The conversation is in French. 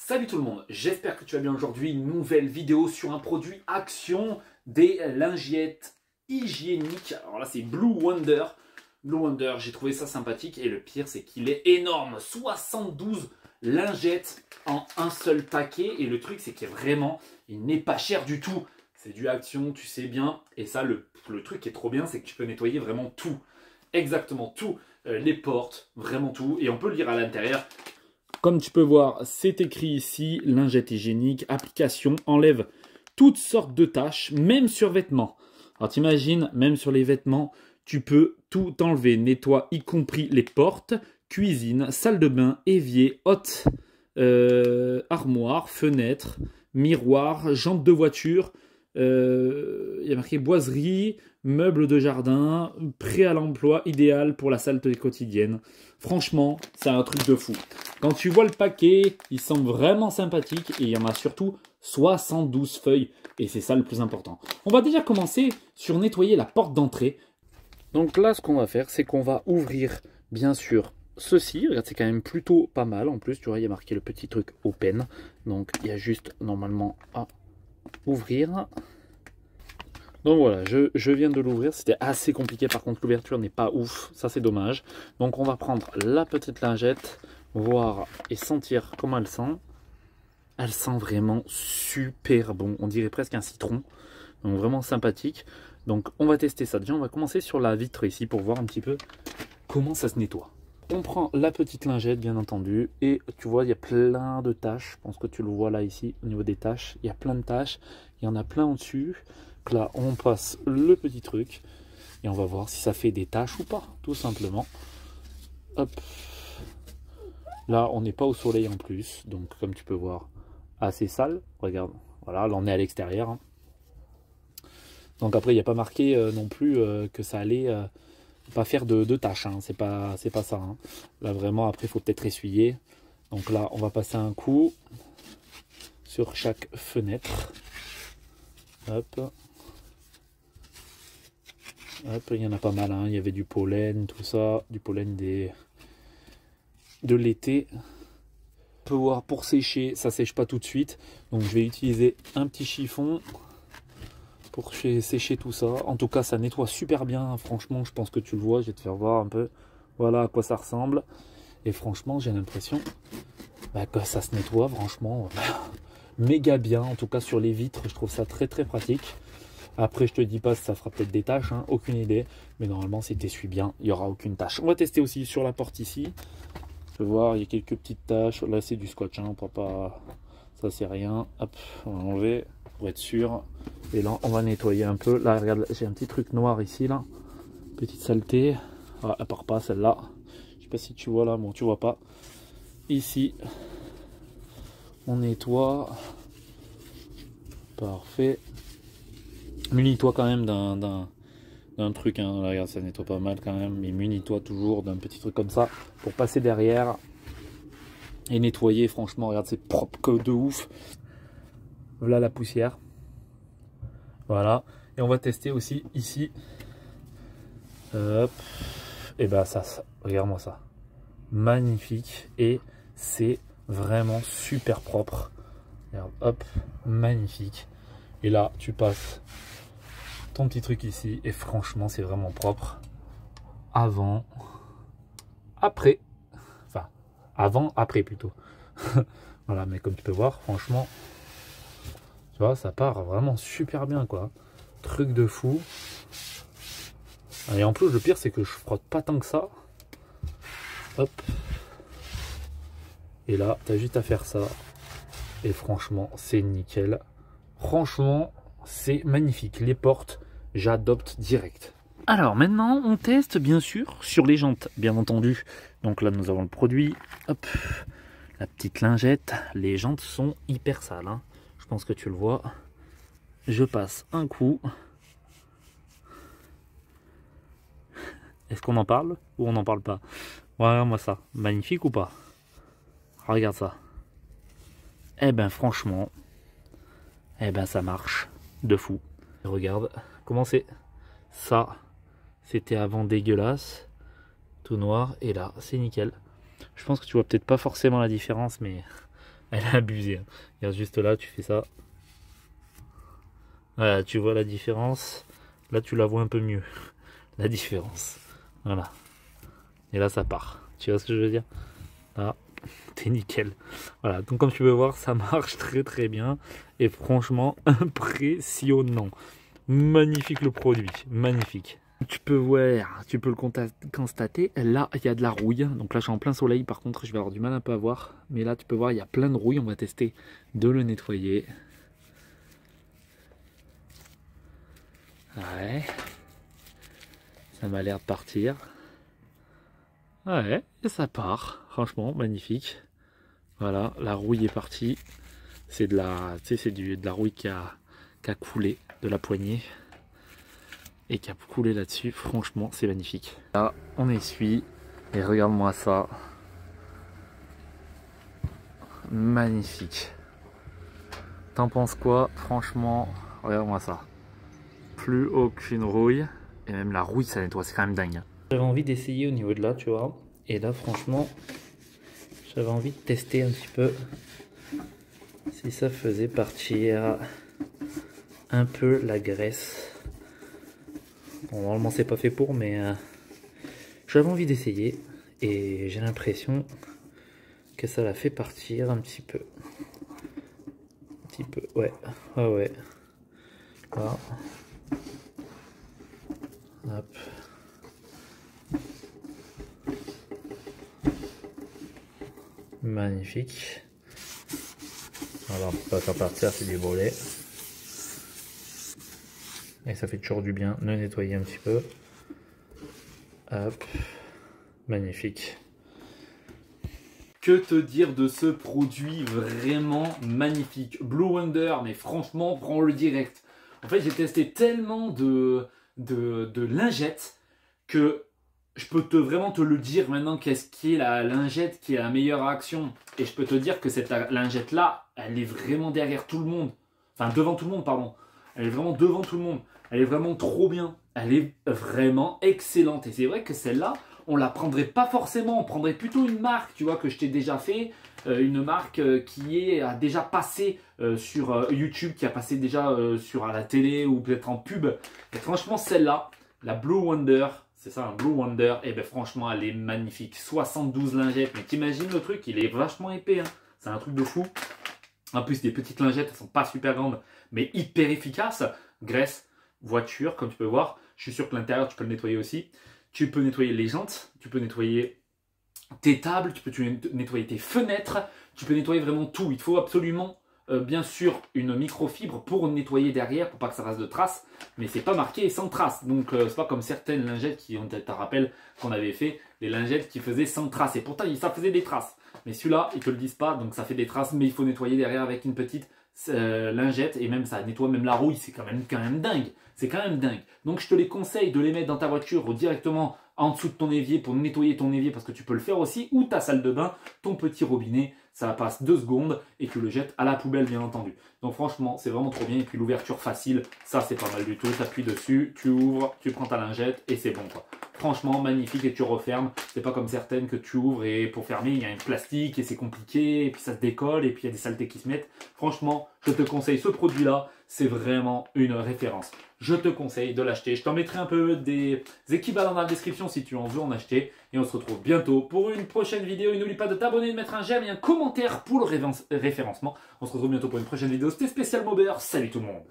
Salut tout le monde, j'espère que tu vas bien aujourd'hui. Nouvelle vidéo sur un produit Action, des lingettes hygiéniques. Alors là c'est Blue Wonder. Blue Wonder, j'ai trouvé ça sympathique et le pire c'est qu'il est énorme. 72 lingettes en un seul paquet et le truc c'est qu'il il n'est pas cher du tout. C'est du Action, tu sais bien. Et ça le truc qui est trop bien c'est que tu peux nettoyer vraiment tout. Exactement tout. Les portes, vraiment tout. Et on peut le lire à l'intérieur. Comme tu peux voir, c'est écrit ici, lingette hygiénique, application, enlève toutes sortes de taches, même sur vêtements. Alors t'imagines, même sur les vêtements, tu peux tout enlever, nettoie y compris les portes, cuisine, salle de bain, évier, hotte, armoire, fenêtre, miroir, jantes de voiture, il y a marqué boiserie, meubles de jardin, prêt à l'emploi, idéal pour la saleté quotidienne. Franchement, c'est un truc de fou. Quand tu vois le paquet, il semble vraiment sympathique et il y en a surtout 72 feuilles et c'est ça le plus important. On va déjà commencer sur nettoyer la porte d'entrée. Donc là, ce qu'on va faire, c'est qu'on va ouvrir, bien sûr, ceci. Regarde, c'est quand même plutôt pas mal. En plus, tu vois, il y a marqué le petit truc open. Donc, il y a juste normalement à ouvrir. Donc voilà, je viens de l'ouvrir. C'était assez compliqué, par contre, l'ouverture n'est pas ouf. Ça, c'est dommage. Donc, on va prendre la petite lingette, voir et sentir comment elle sent. Elle sent vraiment super bon. On dirait presque un citron. Donc, vraiment sympathique. Donc, on va tester ça. Déjà, on va commencer sur la vitre ici pour voir un petit peu comment ça se nettoie. On prend la petite lingette, bien entendu. Et tu vois, il y a plein de taches. Je pense que tu le vois là, ici, au niveau des taches. Il y a plein de taches. Il y en a plein au-dessus. Donc là, on passe le petit truc. Et on va voir si ça fait des taches ou pas, tout simplement. Hop. Là, on n'est pas au soleil en plus. Donc, comme tu peux voir, assez sale. Regarde. Voilà, là, on est à l'extérieur. Donc après, il n'y a pas marqué non plus que ça allait pas faire de tâches. Hein. C'est pas ça. Hein. Là, vraiment, après, il faut peut-être essuyer. Donc là, on va passer un coup sur chaque fenêtre. Hop. Hop, il y en a pas mal. Hein. Il y avait du pollen, tout ça. Du pollen de l'été. On peut voir pour sécher, ça sèche pas tout de suite. Donc je vais utiliser un petit chiffon pour sécher tout ça. En tout cas, ça nettoie super bien. Franchement, je pense que tu le vois. Je vais te faire voir un peu. Voilà à quoi ça ressemble. Et franchement, j'ai l'impression que ça se nettoie franchement méga bien. En tout cas, sur les vitres, je trouve ça très très pratique. Après, je te dis pas si ça fera peut-être des taches. Hein, aucune idée. Mais normalement, si tu essuies bien, il n'y aura aucune tache. On va tester aussi sur la porte ici. Tu peux voir, il y a quelques petites taches. Là, c'est du scotch. Hein, on peut pas... Ça, c'est rien. Hop, on va enlever pour être sûr. Et là, on va nettoyer un peu. Là, regarde, j'ai un petit truc noir ici, là. Petite saleté. Ah, elle part pas, celle-là. Je sais pas si tu vois là. Bon, tu vois pas. Ici, on nettoie. Parfait. Munis-toi quand même d'un truc. Hein. Là, regarde, ça nettoie pas mal quand même. Mais munis-toi toujours d'un petit truc comme ça pour passer derrière. Et nettoyer, franchement, regarde, c'est propre que de ouf. Voilà la poussière. Voilà. Et on va tester aussi ici. Hop. Et ben ça regarde-moi ça. Magnifique. Et c'est vraiment super propre. Regarde, hop. Magnifique. Et là, tu passes ton petit truc ici. Et franchement, c'est vraiment propre. Avant. Après. Enfin, avant, après plutôt. Voilà, mais comme tu peux voir, franchement, tu vois, ça part vraiment super bien, quoi. Truc de fou. Et en plus, le pire, c'est que je frotte pas tant que ça. Hop. Et là, tu as juste à faire ça. Et franchement, c'est nickel. Franchement, c'est magnifique. Les portes, j'adopte direct. Alors maintenant, on teste bien sûr sur les jantes, bien entendu. Donc là, nous avons le produit. Hop. La petite lingette. Les jantes sont hyper sales. Hein. Je pense que tu le vois. Je passe un coup. Est-ce qu'on en parle ou on n'en parle pas? Voilà, moi ça. Magnifique ou pas? Regarde ça. Eh ben franchement, eh ben ça marche de fou. Regarde comment c'est. Ça, c'était avant dégueulasse. Tout noir. Et là, c'est nickel. Je pense que tu vois peut-être pas forcément la différence, mais Elle a abusé. Hein. Regarde juste là, tu fais ça. Voilà, tu vois la différence. Là, tu la vois un peu mieux. La différence. Voilà. Et là, ça part. Tu vois ce que je veux dire? Là, t'es nickel. Voilà. Donc, comme tu peux voir, ça marche très très bien. Et franchement, impressionnant. Magnifique le produit. Magnifique. Tu peux voir, tu peux le constater. Là, il y a de la rouille. Donc là, je suis en plein soleil. Par contre, je vais avoir du mal un peu à voir. Mais là, tu peux voir, il y a plein de rouille. On va tester de le nettoyer. Ouais. Ça m'a l'air de partir. Ouais, et ça part. Franchement, magnifique. Voilà, la rouille est partie. C'est de la, tu sais, c'est de la rouille qui a coulé de la poignée. Et qui a coulé là-dessus. Franchement, c'est magnifique. Là, on essuie. Et regarde-moi ça. Magnifique. T'en penses quoi? Franchement, regarde-moi ça. Plus aucune rouille. Et même la rouille, ça nettoie. C'est quand même dingue. J'avais envie d'essayer au niveau de là, tu vois. Et là, franchement, j'avais envie de tester un petit peu si ça faisait partir un peu la graisse. Bon, normalement, c'est pas fait pour, mais j'avais envie d'essayer. Et j'ai l'impression que ça la fait partir un petit peu. Un petit peu, ouais. Ouais, ouais. Là. Hop. Magnifique. Alors, on va faire partir, c'est du volet. Et ça fait toujours du bien de nettoyer un petit peu. Hop. Magnifique. Que te dire de ce produit vraiment magnifique. Blue Wonder, mais franchement, prends-le direct. En fait, j'ai testé tellement de lingettes que je peux vraiment te le dire maintenant qu'est-ce qui est la lingette qui est la meilleure action. Et je peux te dire que cette lingette-là, elle est vraiment derrière tout le monde. Enfin, devant tout le monde, pardon. Elle est vraiment devant tout le monde. Elle est vraiment trop bien. Elle est vraiment excellente. Et c'est vrai que celle-là, on la prendrait pas forcément. On prendrait plutôt une marque, tu vois, que je t'ai déjà fait. Une marque qui a déjà passé sur YouTube, qui a passé déjà sur la télé ou peut-être en pub. Et franchement, celle-là, la Blue Wonder, c'est ça, un Blue Wonder, et ben franchement, elle est magnifique. 72 lingettes, mais t'imagines le truc, il est vachement épais. Hein. C'est un truc de fou. En plus, des petites lingettes, elles sont pas super grandes, mais hyper efficaces. Graisse, voiture, comme tu peux voir. Je suis sûr que l'intérieur, tu peux le nettoyer aussi. Tu peux nettoyer les jantes, tu peux nettoyer tes tables, tu peux nettoyer tes fenêtres, tu peux nettoyer vraiment tout. Il faut absolument, bien sûr, une microfibre pour nettoyer derrière, pour pas que ça reste de traces. Mais c'est pas marqué sans traces. Donc, c'est pas comme certaines lingettes qui, on te rappelle qu'on avait fait, les lingettes qui faisaient sans traces. Et pourtant, ça faisait des traces. Mais celui-là, ils te le disent pas, donc ça fait des traces, mais il faut nettoyer derrière avec une petite lingette. Et même ça nettoie même la rouille, c'est quand même dingue. C'est quand même dingue. Donc, je te les conseille de les mettre dans ta voiture ou directement en dessous de ton évier pour nettoyer ton évier parce que tu peux le faire aussi, ou ta salle de bain, ton petit robinet, ça passe 2 secondes et tu le jettes à la poubelle bien entendu. Donc franchement c'est vraiment trop bien, et puis l'ouverture facile, ça c'est pas mal du tout, tu appuies dessus, tu ouvres, tu prends ta lingette et c'est bon quoi. Franchement magnifique, et tu refermes, c'est pas comme certaines que tu ouvres et pour fermer il y a un plastique et c'est compliqué et puis ça se décolle et puis il y a des saletés qui se mettent. Franchement je te conseille ce produit là, c'est vraiment une référence. Je te conseille de l'acheter. Je t'en mettrai un peu des équivalents dans la description si tu en veux en acheter. Et on se retrouve bientôt pour une prochaine vidéo. Et n'oublie pas de t'abonner, de mettre un j'aime et un commentaire pour le référencement. On se retrouve bientôt pour une prochaine vidéo. C'était Spécial Mauber. Salut tout le monde.